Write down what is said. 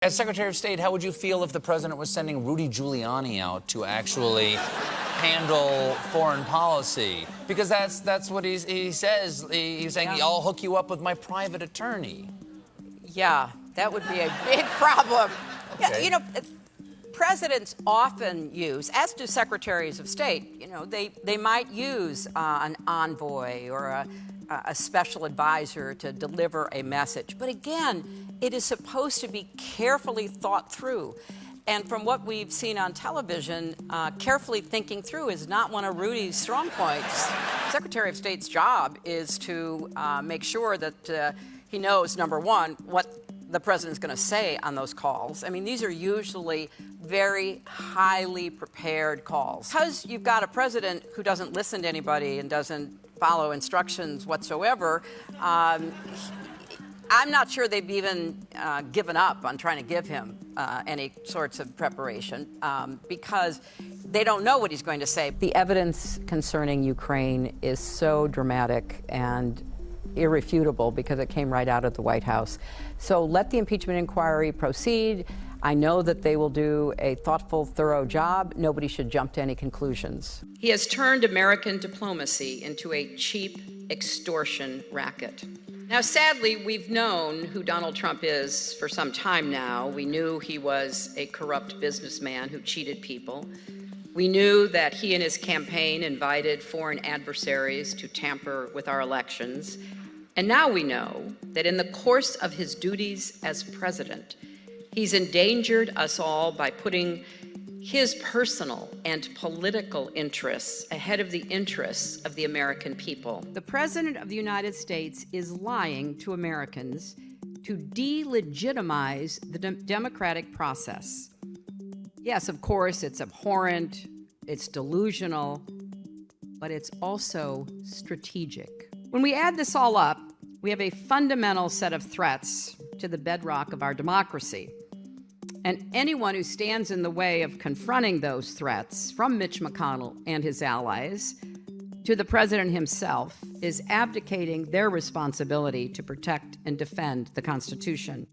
As Secretary of State, how would you feel if the president was sending Rudy Giuliani out to actually handle foreign policy? Because that's what he says. He's saying, I'll hook you up with my private attorney. Yeah, that would be a big problem. Okay. Yeah, you know, presidents often use, as do secretaries of state, you know, they might use an envoy or a special advisor to deliver a message. But again, it is supposed to be carefully thought through. And from what we've seen on television, carefully thinking through is not one of Rudy's strong points. Secretary of State's job is to make sure that he knows, number one, what the president's going to say on those calls. I mean, these are usually very highly prepared calls. Because you've got a president who doesn't listen to anybody and doesn't follow instructions whatsoever, I'm not sure they've even given up on trying to give him any sorts of preparation because they don't know what he's going to say. The evidence concerning Ukraine is so dramatic and irrefutable because it came right out of the White House. So let the impeachment inquiry proceed. I know that they will do a thoughtful, thorough job. Nobody should jump to any conclusions. He has turned American diplomacy into a cheap extortion racket. Now, sadly, we've known who Donald Trump is for some time now. We knew he was a corrupt businessman who cheated people. We knew that he and his campaign invited foreign adversaries to tamper with our elections. And now we know that in the course of his duties as president, he's endangered us all by putting his personal and political interests ahead of the interests of the American people. The President of the United States is lying to Americans to delegitimize the democratic process. Yes, of course, it's abhorrent, it's delusional, but it's also strategic. When we add this all up, we have a fundamental set of threats to the bedrock of our democracy. And anyone who stands in the way of confronting those threats, from Mitch McConnell and his allies to the president himself, is abdicating their responsibility to protect and defend the Constitution.